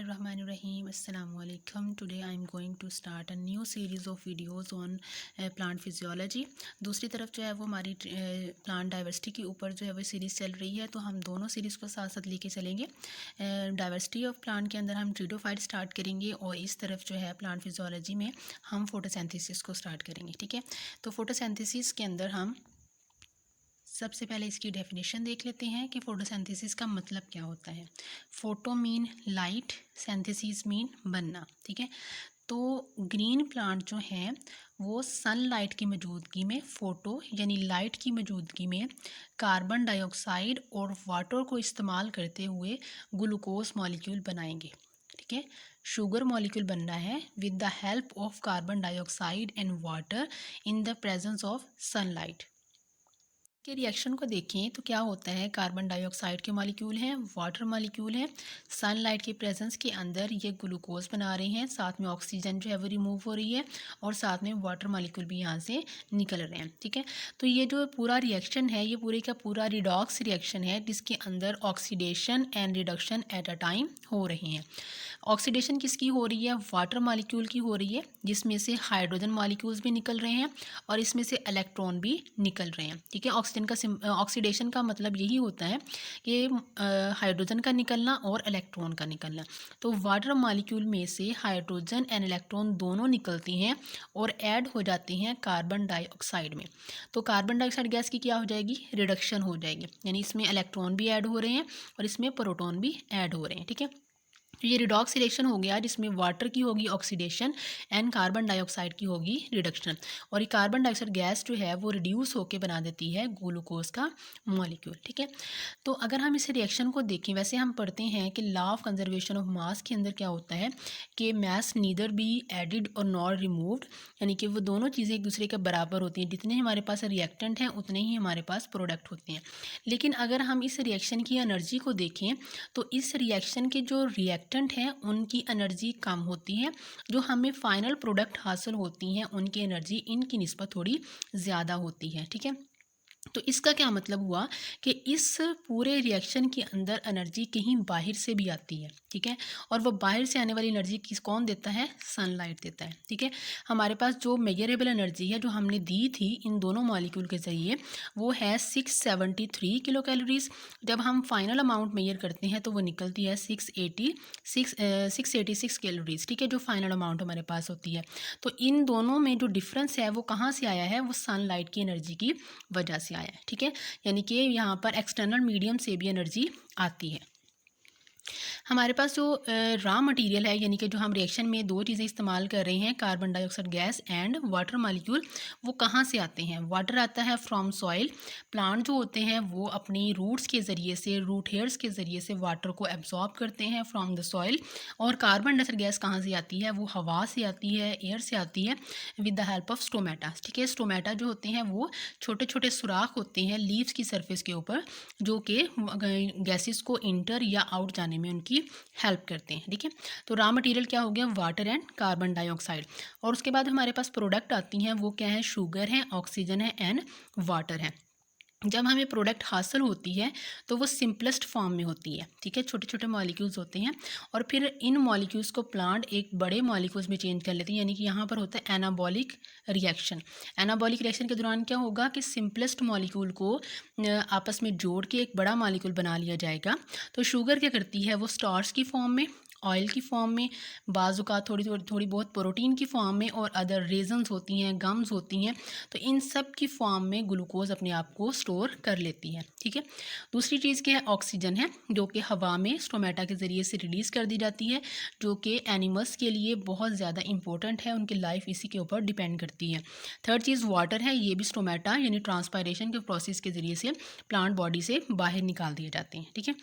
Bismillahirrahmanirrahim. Assalamu alaikum. Today I am going to start a new series of videos on plant physiology. दूसरी तरफ जो है वो हमारी प्लांट डाइवर्सिटी के ऊपर जो है वो सीरीज़ चल रही है, तो हम दोनों सीरीज़ को साथ साथ लेके चलेंगे। डाइवर्सिटी ऑफ प्लांट के अंदर हम ट्रीडोफाइट स्टार्ट करेंगे और इस तरफ जो है प्लांट फिजियोलॉजी में हम फोटोसिंथेसिस को स्टार्ट करेंगे। ठीक है, तो फोटोसिंथेसिस के अंदर हम सबसे पहले इसकी डेफिनेशन देख लेते हैं कि फोटोसिंथेसिस का मतलब क्या होता है। Photo mean light, synthesis mean बनना। ठीक है, तो ग्रीन प्लांट जो है वो सनलाइट की मौजूदगी में, फोटो यानी लाइट की मौजूदगी में कार्बन डाइऑक्साइड और वाटर को इस्तेमाल करते हुए ग्लूकोज मॉलिक्यूल बनाएंगे। ठीक है, शुगर मॉलिक्यूल बनना है with the help of carbon dioxide and water in the presence of sunlight. के रिएक्शन को देखें तो क्या होता है, कार्बन डाइऑक्साइड के मॉलिक्यूल हैं, वाटर मॉलिक्यूल हैं, सनलाइट के प्रेजेंस के अंदर ये ग्लूकोज बना रहे हैं, साथ में ऑक्सीजन जो है वो रिमूव हो रही है और साथ में वाटर मॉलिक्यूल भी यहाँ से निकल रहे हैं। ठीक है, तो ये जो पूरा रिएक्शन है ये पूरे का पूरा रिडॉक्स रिएक्शन है जिसके अंदर oxidation and reduction at a time हो रहे हैं। ऑक्सीडेशन किसकी हो रही है, वाटर मॉलिक्यूल की हो रही है, जिसमें से हाइड्रोजन मॉलिक्यूल्स भी निकल रहे हैं और इसमें से इलेक्ट्रॉन भी निकल रहे हैं। ठीक है, ऑक्सीडेशन का मतलब यही होता है कि हाइड्रोजन का निकलना और इलेक्ट्रॉन का निकलना। तो वाटर मॉलिक्यूल में से हाइड्रोजन एंड इलेक्ट्रॉन दोनों निकलती हैं और ऐड हो जाती हैं कार्बन डाइऑक्साइड में। तो कार्बन डाइऑक्साइड गैस की क्या हो जाएगी, रिडक्शन हो जाएगी, यानी इसमें इलेक्ट्रॉन भी ऐड हो रहे हैं और इसमें प्रोटॉन भी ऐड हो रहे हैं। ठीक है, तो ये रिडॉक्स रिएक्शन हो गया जिसमें वाटर की होगी ऑक्सीडेशन एंड कार्बन डाइऑक्साइड की होगी रिडक्शन, और ये कार्बन डाइऑक्साइड गैस जो है वो रिड्यूस होकर बना देती है ग्लूकोज का मॉलिक्यूल। ठीक है, तो अगर हम इस रिएक्शन को देखें, वैसे हम पढ़ते हैं कि law of conservation of mass के अंदर क्या होता है कि मास नीदर बी एडिड और नॉट रिमूव्ड, यानी कि वो दोनों चीज़ें एक दूसरे के बराबर होती हैं, जितने हमारे पास रिएक्टेंट हैं उतने ही हमारे पास प्रोडक्ट होते हैं। लेकिन अगर हम इस रिएक्शन की एनर्जी को देखें तो इस रिएक्शन के जो रिएक्टेंट हैं उनकी एनर्जी कम होती है, जो हमें फाइनल प्रोडक्ट हासिल होती हैं उनकी एनर्जी इनकी निस्बत थोड़ी ज़्यादा होती है। ठीक है, तो इसका क्या मतलब हुआ कि इस पूरे रिएक्शन के अंदर एनर्जी कहीं बाहर से भी आती है। ठीक है, और वो बाहर से आने वाली एनर्जी कौन देता है, सनलाइट देता है। ठीक है, हमारे पास जो मेजरेबल एनर्जी है जो हमने दी थी इन दोनों मॉलिक्यूल के ज़रिए वो है 673 किलो कैलोरीज। जब हम फाइनल अमाउंट मेजर करते हैं तो वो निकलती है 686 कैलोरीज। ठीक है, जो फाइनल अमाउंट हमारे पास होती है। तो इन दोनों में जो डिफरेंस है वो कहाँ से आया है, वो सनलाइट की एनर्जी की वजह से आया है। ठीक है, यानी कि यहाँ पर एक्सटर्नल मीडियम से भी एनर्जी आती है। हमारे पास जो रॉ मटेरियल है, यानी कि जो हम रिएक्शन में दो चीज़ें इस्तेमाल कर रहे हैं, carbon dioxide gas and water molecule, वो कहाँ से आते हैं। वाटर आता है फ्रॉम सॉइल। प्लांट जो होते हैं वो अपनी रूट्स के ज़रिए से, रूट हेयर्स के ज़रिए से वाटर को एब्जॉर्ब करते हैं फ्रॉम द सॉइल। और कार्बन डाइऑक्साइड गैस कहाँ से आती है, वो हवा से आती है, एयर से आती है with the help of stomata. ठीक है, स्टोमेटा जो होते हैं वो छोटे छोटे सुराख होते हैं लीव्स की सरफेस के ऊपर, जो कि गैसेस को इंटर या आउट जाने में उनकी हेल्प करते हैं। ठीक है, तो रॉ मटेरियल क्या हो गया, वाटर एंड कार्बन डाइऑक्साइड। और उसके बाद हमारे पास प्रोडक्ट आती हैं, वो क्या है, शुगर है, ऑक्सीजन है एंड वाटर है। जब हमें प्रोडक्ट हासिल होती है तो वो सिंपलेस्ट फॉर्म में होती है। ठीक है, छोटे छोटे मॉलिक्यूल्स होते हैं और फिर इन मॉलिक्यूल्स को प्लांट एक बड़े मॉलिक्यूल्स में चेंज कर लेते हैं, यानी कि यहाँ पर होता है एनाबॉलिक रिएक्शन। एनाबॉलिक रिएक्शन के दौरान क्या होगा कि सिंपलेस्ट मॉलिक्यूल को आपस में जोड़ के एक बड़ा मॉलिक्यूल बना लिया जाएगा। तो शुगर क्या करती है, वो स्टार्च की फॉर्म में, ऑयल की फॉर्म में, बाज़ात थोड़ी बहुत प्रोटीन की फॉर्म में और अदर रेजन्स होती हैं, गम्स होती हैं, तो इन सब की फॉर्म में ग्लूकोज अपने आप को स्टोर कर लेती है। ठीक है, दूसरी चीज़ क्या है, ऑक्सीजन है, जो कि हवा में स्टोमेटा के ज़रिए से रिलीज़ कर दी जाती है, जो कि एनिमल्स के लिए बहुत ज़्यादा इंपॉर्टेंट है, उनकी लाइफ इसी के ऊपर डिपेंड करती है। थर्ड चीज़ वाटर है, ये भी स्टोमेटा यानी ट्रांसपायरेशन के प्रोसेस के ज़रिए से प्लांट बॉडी से बाहर निकाल दिए जाते हैं। ठीक है,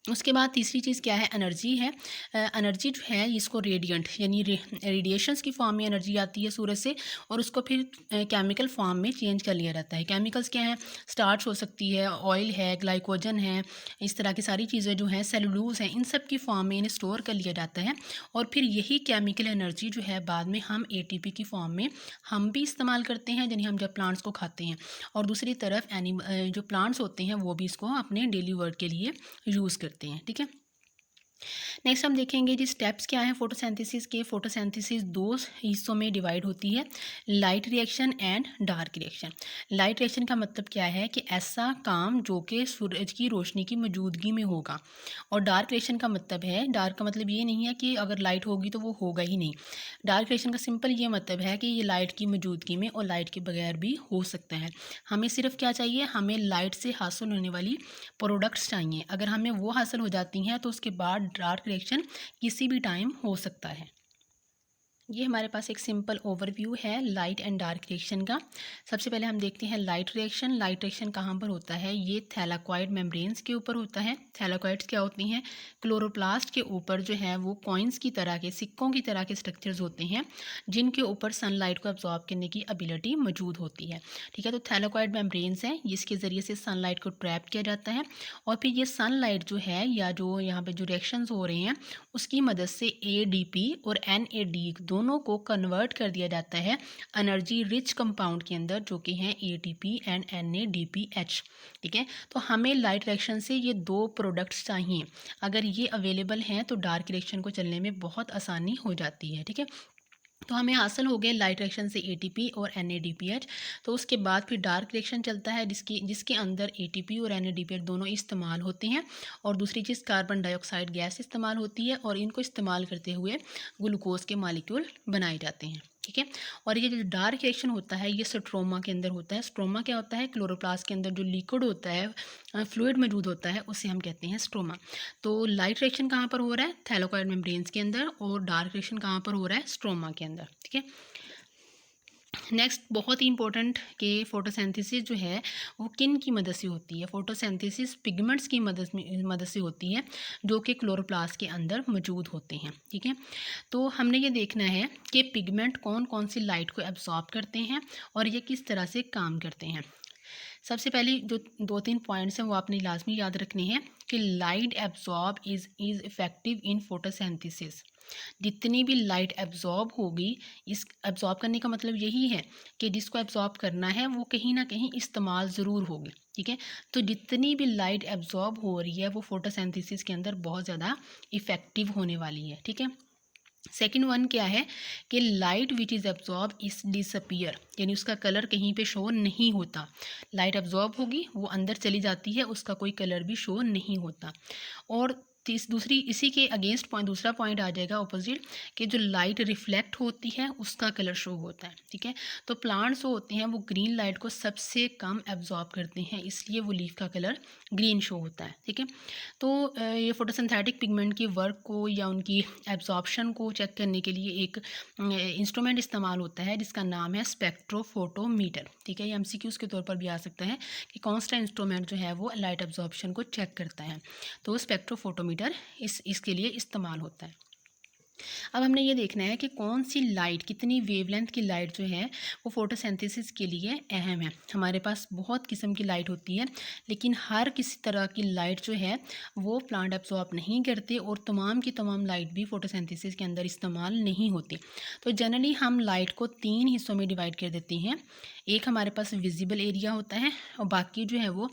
उसके बाद तीसरी चीज़ क्या है, एनर्जी है। एनर्जी जो है इसको रेडिएंट यानी रेडिएशंस की फॉर्म में एनर्जी आती है सूरज से और उसको फिर केमिकल फॉर्म में चेंज कर लिया जाता है। केमिकल्स क्या हैं, स्टार्च हो सकती है, ऑयल है, ग्लाइकोजन है, इस तरह की सारी चीज़ें जो हैं, सेलुलोज हैं, इन सब की फॉर्म में इन्हें स्टोर कर लिया जाता है और फिर यही केमिकल एनर्जी जो है बाद में हम ATP की फॉर्म में हम भी इस्तेमाल करते हैं, यानी हम जब प्लांट्स को खाते हैं, और दूसरी तरफ जो प्लांट्स होते हैं वो भी इसको अपने डेली वर्क के लिए यूज़ करते हैं। ठीक है, नेक्स्ट हम देखेंगे जी स्टेप्स क्या हैं फोटोसिंथेसिस के। फोटोसिंथेसिस दो हिस्सों में डिवाइड होती है, light reaction and dark reaction. Light reaction का मतलब क्या है कि ऐसा काम जो कि सूरज की रोशनी की मौजूदगी में होगा, और डार्क रिएक्शन का मतलब है, डार्क का मतलब ये नहीं है कि अगर लाइट होगी तो वो होगा ही नहीं। डार्क रिएक्शन का सिंपल ये मतलब है कि ये लाइट की मौजूदगी में और लाइट के बगैर भी हो सकता है। हमें सिर्फ क्या चाहिए, हमें लाइट से हासिल होने वाली प्रोडक्ट्स चाहिए। अगर हमें वो हासिल हो जाती हैं तो उसके बाद डार्क रिएक्शन किसी भी टाइम हो सकता है। ये हमारे पास एक सिंपल ओवरव्यू है लाइट एंड डार्क रिएक्शन का। सबसे पहले हम देखते हैं लाइट रिएक्शन। लाइट रिएक्शन कहाँ पर होता है, ये थैलाकॉइड मेम्ब्रेन्स के ऊपर होता है। थैलाकॉइड्स क्या होती हैं, क्लोरोप्लास्ट के ऊपर जो है वो कॉइन्स की तरह के, सिक्कों की तरह के स्ट्रक्चर्स होते हैं जिनके ऊपर सनलाइट को एब्जॉर्ब करने की एबिलिटी मौजूद होती है। ठीक है, तो थैलाकॉइड मेम्ब्रेन्स हैं, जिसके ज़रिए से सनलाइट को ट्रैप किया जाता है और फिर ये सनलाइट जो है या जो यहाँ पे जो रिएक्शंस हो रहे हैं उसकी मदद से ADP और NAD दोनों को कन्वर्ट कर दिया जाता है एनर्जी रिच कंपाउंड के अंदर, जो कि हैं ATP एंड NADPH। ठीक है, तो हमें लाइट रिएक्शन से ये दो प्रोडक्ट्स चाहिए। अगर ये अवेलेबल हैं तो डार्क रिएक्शन को चलने में बहुत आसानी हो जाती है। ठीक है, तो हमें हासिल हो गए लाइट रिएक्शन से ATP और NADPH। तो उसके बाद फिर डार्क रिएक्शन चलता है जिसके अंदर ATP और NADPH दोनों इस्तेमाल होते हैं और दूसरी चीज़ कार्बन डाइऑक्साइड गैस इस्तेमाल होती है और इनको इस्तेमाल करते हुए ग्लूकोज के मालिक्यूल बनाए जाते हैं। ठीक है, और ये जो डार्क रिएक्शन होता है ये स्ट्रोमा के अंदर होता है। स्ट्रोमा क्या होता है, क्लोरोप्लास्ट के अंदर जो लिक्विड होता है, फ्लूइड मौजूद होता है, उसे हम कहते हैं स्ट्रोमा। तो लाइट रिएक्शन कहाँ पर हो रहा है, थैलाकॉइड मेम्ब्रेन्स के अंदर, और डार्क रिएक्शन कहाँ पर हो रहा है, स्ट्रोमा के अंदर। ठीक है, नेक्स्ट बहुत ही इंपॉर्टेंट कि फोटोसिंथेसिस जो है वो किन की मदद से होती है। फोटोसिंथेसिस पिगमेंट्स की मदद से होती है जो कि क्लोरोप्लास्ट के अंदर मौजूद होते हैं। ठीक है, तो हमने ये देखना है कि पिगमेंट कौन कौन सी लाइट को एब्जॉर्ब करते हैं और ये किस तरह से काम करते हैं। सबसे पहले जो दो तीन पॉइंट्स हैं वो आपने लाजमी याद रखने हैं कि light absorb is effective in photosynthesis. जितनी भी लाइट एब्जॉर्ब होगी, इस एब्जॉर्ब करने का मतलब यही है कि जिसको एब्जॉर्ब करना है वो कहीं ना कहीं इस्तेमाल ज़रूर होगी। ठीक है, तो जितनी भी लाइट एब्जॉर्ब हो रही है वो फोटोसिंथेसिस के अंदर बहुत ज़्यादा इफ़ेक्टिव होने वाली है। ठीक है, सेकेंड वन क्या है कि light which is absorb is disappear, यानी उसका कलर कहीं पे शो नहीं होता। लाइट एब्जॉर्ब होगी, वो अंदर चली जाती है, उसका कोई कलर भी शो नहीं होता। और दूसरी इसी के अगेंस्ट पॉइंट, दूसरा पॉइंट आ जाएगा ऑपोजिट, कि जो लाइट रिफ्लेक्ट होती है उसका कलर शो होता है। ठीक है, तो प्लांट्स जो होते हैं वो ग्रीन लाइट को सबसे कम एब्जॉर्ब करते हैं, इसलिए वो लीफ का कलर ग्रीन शो होता है। ठीक है, तो ये फोटोसिंथेटिक पिगमेंट की वर्क को या उनकी एब्जॉर्प्शन को चेक करने के लिए एक इंस्ट्रूमेंट इस्तेमाल होता है जिसका नाम है स्पेक्ट्रोफोटोमीटर। ठीक है, ये MCQs के तौर पर भी आ सकता है कि कौन सा इंस्ट्रूमेंट जो है वो लाइट एब्जॉर्प्शन को चेक करता है। तो स्पेक्ट्रोफोटोमीटर इसके लिए इस्तेमाल होता है। अब हमने ये देखना है कि कौन सी लाइट, कितनी वेवलेंथ की लाइट जो है वो फोटोसिंथेसिस के लिए अहम है। हमारे पास बहुत किस्म की लाइट होती है, लेकिन हर किसी तरह की लाइट जो है वो प्लांट एब्जॉर्ब नहीं करते और तमाम की तमाम लाइट भी फोटोसिंथेसिस के अंदर इस्तेमाल नहीं होती। तो जनरली हम लाइट को तीन हिस्सों में डिवाइड कर देते हैं। एक हमारे पास विजिबल एरिया होता है और बाकी जो है वो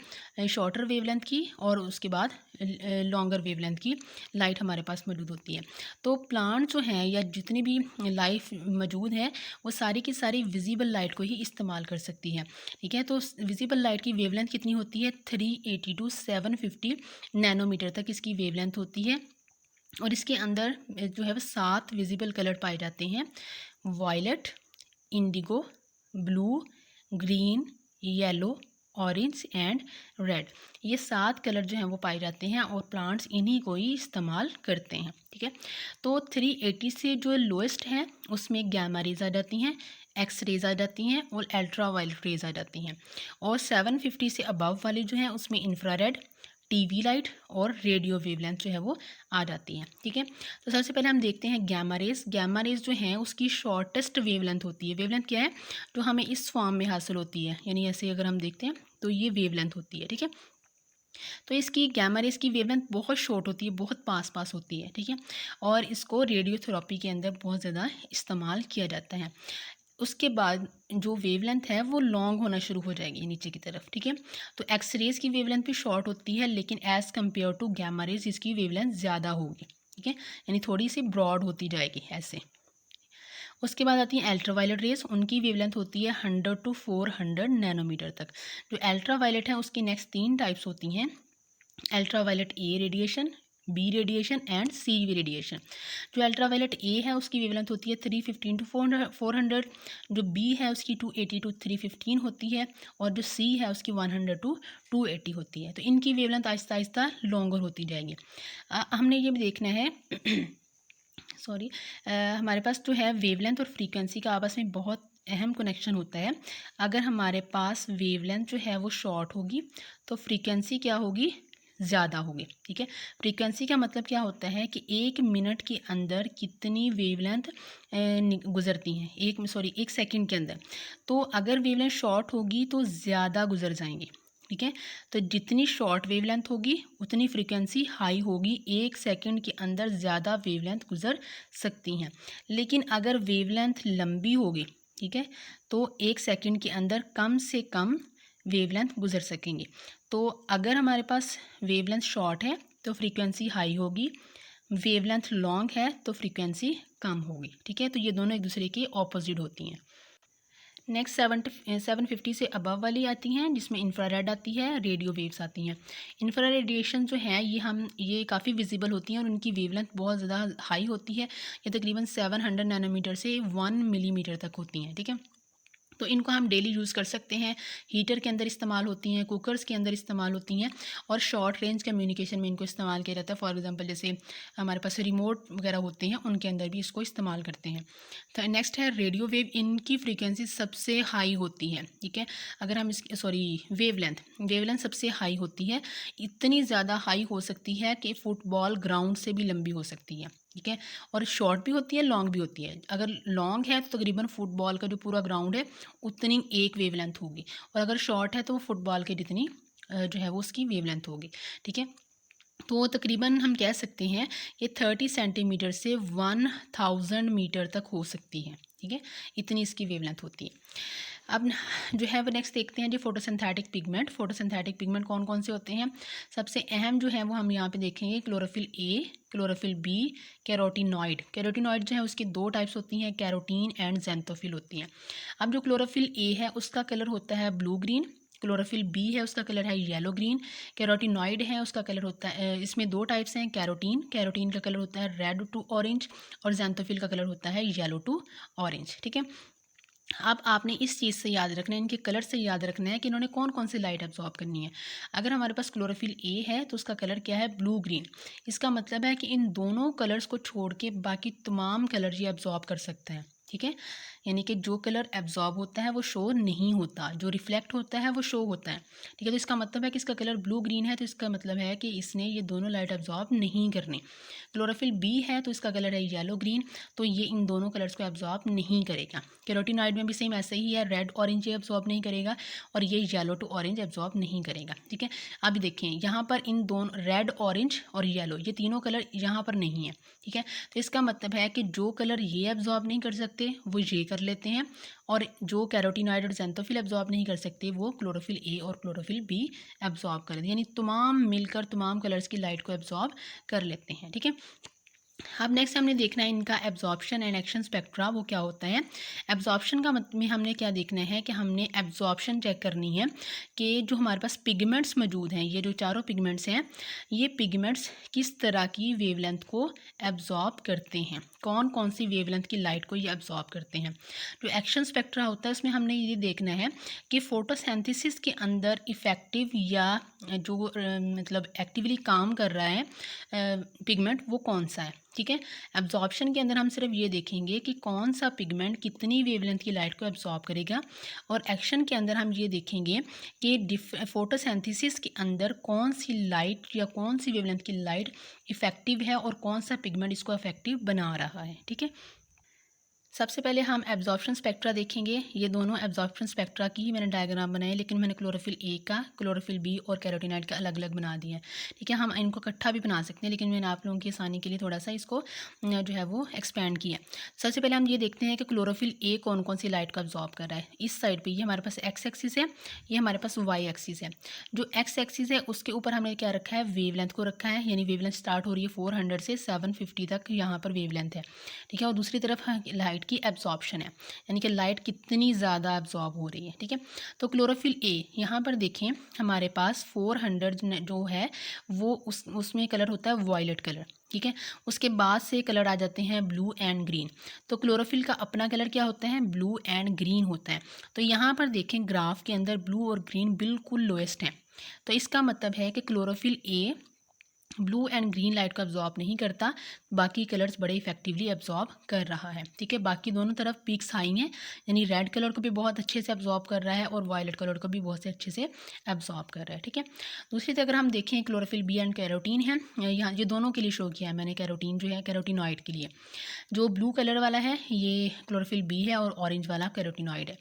शॉर्टर वेवलेंथ की और उसके बाद लॉन्गर वेवलेंथ की लाइट हमारे पास मौजूद होती है। तो प्लांट जो हैं या जितनी भी लाइफ मौजूद है वो सारी की सारी विजिबल लाइट को ही इस्तेमाल कर सकती है। ठीक है, तो विजिबल लाइट की वेवलेंथ कितनी होती है, 380 टू 750 नैनोमीटर तक इसकी वेवलेंथ होती है। और इसके अंदर जो है वो 7 विजिबल कलर पाए जाते हैं, violet, indigo, blue, green, yellow, orange and red. ये 7 कलर जो हैं वो पाए जाते हैं और प्लांट्स इन्हीं को ही इस्तेमाल करते हैं। ठीक है, तो 380 से जो लोएस्ट है उसमें गैमा रेज आ जाती हैं, एक्स रेज आ जाती हैं और अल्ट्रा वायलेट रेज आ जाती हैं। और 750 से अबव वाले जो हैं उसमें इंफ्रारेड, TV लाइट और रेडियो वेवलेंथ जो है वो आ जाती है। ठीक है, तो सबसे पहले हम देखते हैं गैमा रेज। गैमा रेज जो हैं उसकी शॉर्टेस्ट वेवलेंथ होती है। वेवलेंथ क्या है, जो हमें इस फॉर्म में हासिल होती है, यानी ऐसे अगर हम देखते हैं तो ये वेवलेंथ होती है। ठीक है, तो इसकी गैमा रेज की वेवलेंथ बहुत शॉर्ट होती है, बहुत पास पास होती है। ठीक है, और इसको रेडियोथेरेपी के अंदर बहुत ज़्यादा इस्तेमाल किया जाता है। उसके बाद जो वेवलेंथ है वो लॉन्ग होना शुरू हो जाएगी नीचे की तरफ, ठीक है। तो एक्स रेज की वेवलेंथ भी शॉर्ट होती है, लेकिन as compare to gamma rays इसकी वेवलेंथ ज़्यादा होगी, ठीक है, यानी थोड़ी सी ब्रॉड होती जाएगी ऐसे। उसके बाद आती हैं अल्ट्रावायलेट रेज, उनकी वेवलेंथ होती है 100 to 400 नैनोमीटर तक। जो अल्ट्रावायलेट है उसकी नेक्स्ट 3 टाइप्स होती हैं, ultraviolet A radiation, B radiation and C radiation. जो अल्ट्रावायलेट ए है उसकी वेवलेंथ होती है 315 to 400, जो बी है उसकी 280 to 315 होती है, और जो सी है उसकी 100 to 280 होती है। तो इनकी वेवलेंथ आहिस्ता आहिस्ता लॉन्गर होती जाएगी। हमने ये भी देखना है सॉरी हमारे पास जो है वेवलेंथ और फ्रीक्वेंसी का आपस में बहुत अहम कनेक्शन होता है। अगर हमारे पास वेवलेंथ जो है वो शॉर्ट होगी तो फ्रीक्वेंसी क्या होगी, ज़्यादा होगी, ठीक है। फ्रीक्वेंसी का मतलब क्या होता है कि 1 मिनट के अंदर कितनी वेवलेंथ गुजरती हैं, एक सेकंड के अंदर। तो अगर वेवलेंथ शॉर्ट होगी तो ज़्यादा गुजर जाएंगी, ठीक है। तो जितनी शॉर्ट वेवलेंथ होगी उतनी फ्रीक्वेंसी हाई होगी, 1 सेकंड के अंदर ज़्यादा वेवलेंथ गुजर सकती हैं। लेकिन अगर वेवलेंथ लंबी होगी, ठीक है, तो 1 सेकंड के अंदर कम से कम वेवलेंथ गुजर सकेंगे। तो अगर हमारे पास वेवलेंथ शॉर्ट है तो फ्रीक्वेंसी हाई होगी, वेवलेंथ लॉन्ग है तो फ्रीक्वेंसी कम होगी, ठीक है। तो ये दोनों एक दूसरे के ऑपोजिट होती हैं। नेक्स्ट 750 से अबव वाली आती हैं, जिसमें इंफ्रारेड आती है, रेडियो वेव्स आती हैं। इंफ्रा रेडिएशन जो है ये काफ़ी विजिबल होती हैं और उनकी वेवलेंथ बहुत ज़्यादा हाई होती है। ये तकरीबन 700 नैनोमीटर से 1 मिलीमीटर तक होती हैं, ठीक है। तो इनको हम डेली यूज़ कर सकते हैं, हीटर के अंदर इस्तेमाल होती हैं, कुकर्स के अंदर इस्तेमाल होती हैं, और शॉर्ट रेंज कम्युनिकेशन में इनको इस्तेमाल किया जाता है। फॉर एग्जांपल जैसे हमारे पास रिमोट वगैरह होते हैं उनके अंदर भी इसको इस्तेमाल करते हैं। तो नेक्स्ट है रेडियो वेव, इनकी फ्रीक्वेंसी सबसे हाई होती है, ठीक है। अगर हम वेवलेंथ सबसे हाई होती है, इतनी ज़्यादा हाई हो सकती है कि फुटबॉल ग्राउंड से भी लंबी हो सकती है, ठीक है। और शॉर्ट भी होती है, लॉन्ग भी होती है। अगर लॉन्ग है तो तकरीबन फुटबॉल का जो पूरा ग्राउंड है उतनी एक वेवलेंथ होगी, और अगर शॉर्ट है तो वो फुटबॉल के जितनी जो है वो उसकी वेवलेंथ होगी, ठीक है। तो तकरीबन हम कह सकते हैं ये 30 सेंटीमीटर से 1000 मीटर तक हो सकती है, ठीक है, इतनी इसकी वेवलेंथ होती है। अब जो है वो नेक्स्ट देखते हैं जी फोटोसिंथेटिक पिगमेंट। फोटोसिंथेटिक पिगमेंट कौन कौन से होते हैं, सबसे अहम जो है वो हम यहाँ पे देखेंगे chlorophyll A, chlorophyll B, carotenoid. Carotenoid जो है उसकी 2 टाइप्स होती हैं, कैरोटीन एंड जेंथोफिल होती हैं। अब जो क्लोरोफिल ए है उसका कलर होता है ब्लू ग्रीन, क्लोरोफिल बी है उसका कलर है येलो ग्रीन, कैरोटीनॉइड है उसका कलर होता है, इसमें 2 टाइप्स हैं, कैरोटीन का कलर होता है रेड टू ऑरेंज, और जेंथोफिल का कलर होता है येलो टू ऑरेंज, ठीक है। अब आपने इस चीज़ से याद रखना है, इनके कलर से याद रखना है कि इन्होंने कौन कौन सी लाइट एब्जॉर्ब करनी है। अगर हमारे पास क्लोरोफिल ए है तो उसका कलर क्या है, ब्लू ग्रीन। इसका मतलब है कि इन दोनों कलर्स को छोड़ के बाकी तमाम कलर ये एब्जॉर्ब कर सकते हैं, ठीक है। यानी कि जो कलर एब्जॉर्ब होता है वो शो नहीं होता, जो रिफ्लेक्ट होता है वो शो होता है, ठीक है। तो इसका मतलब है कि इसका कलर ब्लू ग्रीन है, तो इसका मतलब है कि इसने ये दोनों लाइट एब्जॉर्ब नहीं करनी। क्लोरोफिल बी है तो इसका कलर है येलो ग्रीन, तो ये इन दोनों कलर्स को एब्जॉर्ब नहीं करेगा। कैरोटीनॉइड में भी सेम ऐसे ही है, रेड ऑरेंज ये एब्जॉर्ब नहीं करेगा, और ये येलो टू ऑरेंज एब्जॉर्ब नहीं करेगा, ठीक है। अब देखें यहाँ पर इन दोनों रेड ऑरेंज और येलो ये तीनों कलर यहाँ पर नहीं है, ठीक है। तो इसका मतलब है कि जो कलर ये एब्जॉर्ब नहीं कर सकते वो ये कर लेते हैं, और जो कैरोटीनॉइड और जेंथोफिल एब्जॉर्ब नहीं कर सकते वो क्लोरोफिल ए और क्लोरोफिल बी एब्जॉर्ब कर लेते हैं, यानी तमाम मिलकर तमाम कलर्स की लाइट को एब्जॉर्ब कर लेते हैं, ठीक है। अब नेक्स्ट हमने देखना है इनका एब्जॉर्प्शन एंड एक्शन स्पेक्ट्रा, वो क्या होता है। एब्जॉर्प्शन का मतलब में हमने क्या देखना है कि हमने एब्जॉर्प्शन चेक करनी है कि जो हमारे पास पिगमेंट्स मौजूद हैं, ये जो चारों पिगमेंट्स हैं, ये पिगमेंट्स किस तरह की वेवलेंथ को एब्जॉर्ब करते हैं, कौन कौन सी वेवलेंथ की लाइट को ये एब्जॉर्ब करते हैं। जो एक्शन स्पेक्ट्रा होता है उसमें हमने ये देखना है कि फोटोसिंथेसिस के अंदर इफ़ेक्टिव या जो मतलब एक्टिवली काम कर रहा है पिगमेंट वो कौन सा है, ठीक है। एब्जॉर्प्शन के अंदर हम सिर्फ ये देखेंगे कि कौन सा पिगमेंट कितनी वेवलेंथ की लाइट को एब्जॉर्ब करेगा, और एक्शन के अंदर हम ये देखेंगे कि फोटोसिंथेसिस के अंदर कौन सी लाइट या कौन सी वेवलेंथ की लाइट इफ़ेक्टिव है और कौन सा पिगमेंट इसको इफेक्टिव बना रहा है, ठीक है। सबसे पहले हम एब्जॉर्प्शन स्पेक्ट्रा देखेंगे। ये दोनों एब्जॉर्प्शन स्पेक्ट्रा की ही मैंने डायग्राम बनाए, लेकिन मैंने क्लोरोफिल ए का, क्लोरोफिल बी और कैरोटीनॉइड का अलग अलग बना दिया है। ठीक है, हम इनको इकट्ठा भी बना सकते हैं, लेकिन मैंने आप लोगों की आसानी के लिए थोड़ा सा इसको जो है वो एक्सपेंड किया। सबसे पहले हम ये देखते हैं कि क्लोरोफिल ए कौन कौन सी लाइट को अब्जॉर्ब कर रहा है। इस साइड पर ये हमारे पास एक्स एक्सिस है, ये हमारे पास वाई एक्सिस है। जो एक्स एक्सिस है उसके ऊपर हमने क्या रखा है, वेवलेंथ को रखा है, यानी वेवलेंथ स्टार्ट हो रही है 400 से 750 तक यहाँ पर वेवलेंथ है। ठीक है, और दूसरी तरफ लाइट की एब्जॉर्प्शन है, यानी कि लाइट कितनी ज़्यादा एब्जॉर्ब हो रही है। ठीक है, तो क्लोरोफिल ए यहाँ पर देखें हमारे पास 400 जो है वो उसमें कलर होता है वॉयलेट कलर। ठीक है, उसके बाद से कलर आ जाते हैं ब्लू एंड ग्रीन। तो क्लोरोफिल का अपना कलर क्या होता है, ब्लू एंड ग्रीन होता है। तो यहाँ पर देखें ग्राफ के अंदर ब्लू और ग्रीन बिल्कुल लोएस्ट हैं। तो इसका मतलब है कि chlorophyll A blue and green light को एब्जॉर्ब नहीं करता, बाकी कलर्स बड़े इफेक्टिवली एब्जॉर्ब कर रहा है। ठीक है, बाकी दोनों तरफ पीक्स हाई हैं, यानी रेड कलर को भी बहुत अच्छे से एब्जॉर्ब कर रहा है और वायलेट कलर को भी बहुत से अच्छे से एब्जॉर्ब कर रहा है। ठीक है, दूसरी तरफ अगर हम देखें क्लोरोफिल बी एंड कैरोटीन है, यहाँ ये दोनों के लिए शो किया है मैंने, कैरोटीन जो है कैरोटीनॉइड के लिए। जो ब्लू कलर वाला है ये क्लोरोफिल बी है और ऑरेंज वाला कैरोटीनॉइड है।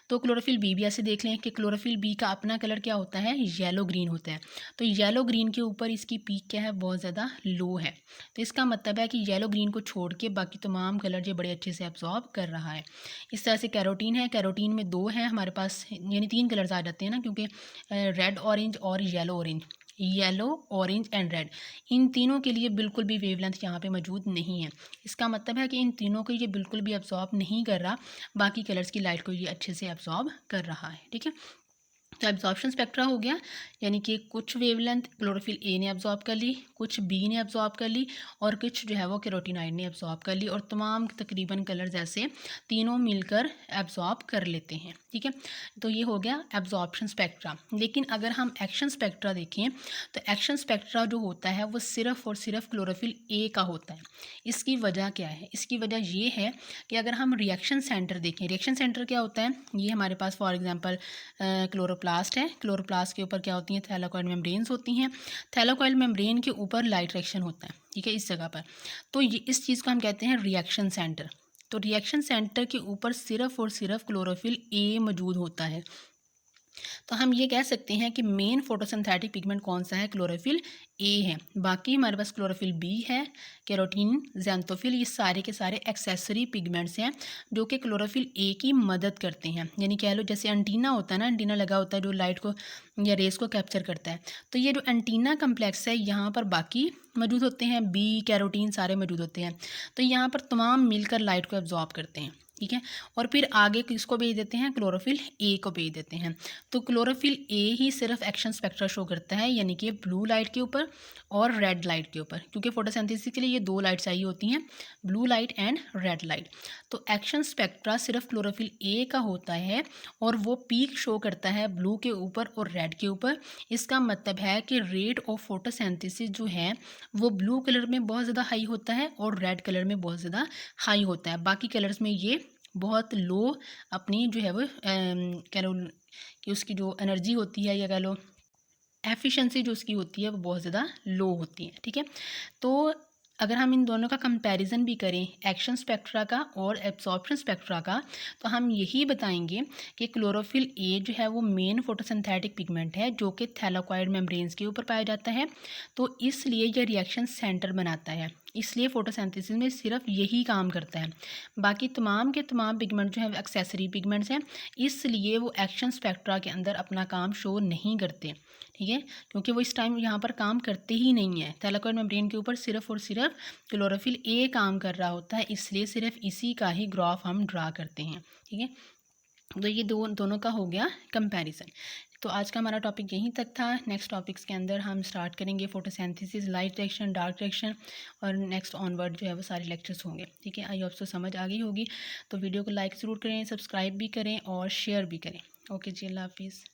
तो क्लोरोफिल बी भी ऐसे देख लें कि क्लोरोफिल बी का अपना कलर क्या होता है, येलो ग्रीन होता है। तो येलो ग्रीन के ऊपर इसकी पीक क्या है, बहुत ज़्यादा लो है। तो इसका मतलब है कि येलो ग्रीन को छोड़ के बाकी तमाम कलर ये बड़े अच्छे से एब्जॉर्ब कर रहा है। इस तरह से कैरोटीन है, कैरोटीन में दो है हमारे पास, यानी तीन कलर्स आ जाते हैं ना, क्योंकि रेड ऑरेंज और yellow orange, yellow orange and red, इन तीनों के लिए बिल्कुल भी वेवलेंथ यहाँ पे मौजूद नहीं है। इसका मतलब है कि इन तीनों को ये बिल्कुल भी एब्जॉर्ब नहीं कर रहा, बाकी कलर्स की लाइट को ये अच्छे से एब्जॉर्ब कर रहा है। ठीक है, तो एब्जॉर्प्शन स्पेक्ट्रा हो गया, यानी कि कुछ वेवलेंथ क्लोरोफिल ए ने एब्जॉर्ब कर ली, कुछ बी ने एब्जॉर्ब कर ली और कुछ जो है वो कैरोटीनॉइड ने एब्जॉर्ब कर ली, और तमाम तकरीबन कलर्स ऐसे तीनों मिलकर एब्जॉर्ब कर लेते हैं। ठीक है, तो ये हो गया एब्जॉर्प्शन स्पेक्ट्रा। लेकिन अगर हम एक्शन स्पेक्ट्रा देखें तो एक्शन स्पेक्ट्रा जो होता है वो सिर्फ़ और सिर्फ क्लोरोफिल ए का होता है। इसकी वजह क्या है, इसकी वजह ये है कि अगर हम रिएक्शन सेंटर देखें, रिएक्शन सेंटर क्या होता है, ये हमारे पास फॉर एग्जांपल क्लोरोप्लास्ट है। क्लोरोप्लास्ट के ऊपर क्या होती हैं, थैलाकोइड मेम्ब्रेन्स होती हैं। थैलाकोइड मेम्ब्रेन के ऊपर लाइट रिएक्शन होता है। ठीक है, इस जगह पर, तो ये इस चीज़ को हम कहते हैं रिएक्शन सेंटर। तो रिएक्शन सेंटर के ऊपर सिर्फ और सिर्फ क्लोरोफिल ए मौजूद होता है। तो हम ये कह सकते हैं कि मेन फोटोसिंथेटिक पिगमेंट कौन सा है, क्लोरोफिल ए है। बाकी हमारे पास क्लोरोफिल बी है, कैरोटीन, ज़ैंथोफिल, ये सारे के सारे एक्सेसरी पिगमेंट्स हैं जो कि क्लोरोफिल ए की मदद करते हैं। यानी कह लो जैसे एंटीना होता है ना, एंटीना लगा होता है जो लाइट को या रेस को कैप्चर करता है। तो ये जो एंटीना कम्प्लेक्स है यहाँ पर बाकी मौजूद होते हैं, बी कैरोटीन सारे मौजूद होते हैं। तो यहाँ पर तमाम मिलकर लाइट को एब्जॉर्ब करते हैं। ठीक है, और फिर आगे किसको भेज देते हैं, क्लोरोफिल ए को भेज देते हैं। तो क्लोरोफिल ए ही सिर्फ एक्शन स्पेक्ट्रा शो करता है, यानी कि ब्लू लाइट के ऊपर और रेड लाइट के ऊपर, क्योंकि फोटोसिंथेसिस के लिए ये दो लाइट चाहिए होती हैं, blue light and red light. तो एक्शन स्पेक्ट्रा सिर्फ क्लोरोफिल ए का होता है और वो पीक शो करता है ब्लू के ऊपर और रेड के ऊपर। इसका मतलब है कि रेट ऑफ फोटोसिंथेसिस जो है वो ब्लू कलर में बहुत ज़्यादा हाई होता है और रेड कलर में बहुत ज़्यादा हाई होता है। बाकी कलर्स में ये बहुत लो अपनी जो है वो कह लो कि उसकी जो एनर्जी होती है या कह लो एफिशिएंसी जो उसकी होती है वो बहुत ज़्यादा लो होती है। ठीक है, तो अगर हम इन दोनों का कंपैरिजन भी करें, एक्शन स्पेक्ट्रा का और एब्जॉर्प्शन स्पेक्ट्रा का, तो हम यही बताएंगे कि क्लोरोफिल ए जो है वो मेन फोटोसिंथेटिक पिगमेंट है जो कि थैलाकोइड मेम्ब्रेन्स के ऊपर पाया जाता है। तो इसलिए यह रिएक्शन सेंटर बनाता है, इसलिए फोटोसिंथेसिस में सिर्फ यही काम करता है। बाकी तमाम के तमाम पिगमेंट जो है एक्सेसरी पिगमेंट्स हैं, इसलिए वो एक्शन स्पेक्ट्रा के अंदर अपना काम शो नहीं करते। ठीक है, क्योंकि वो इस टाइम यहाँ पर काम करते ही नहीं है। थैलाकोइड मेम्ब्रेन के ऊपर सिर्फ और सिर्फ क्लोरोफिल ए काम कर रहा होता है, इसलिए सिर्फ इसी का ही ग्राफ हम ड्रा करते हैं। ठीक है, तो ये दोनों का हो गया कंपैरिजन। तो आज का हमारा टॉपिक यहीं तक था। नेक्स्ट टॉपिक्स के अंदर हम स्टार्ट करेंगे photosynthesis, light reaction, dark reaction, और नेक्स्ट ऑनवर्ड जो है वो सारे लेक्चर्स होंगे। ठीक है, आई होप सो समझ आ गई होगी। तो वीडियो को लाइक ज़रूर करें, सब्सक्राइब भी करें और शेयर भी करें। ओके जी, अल्लाह हाफिज़।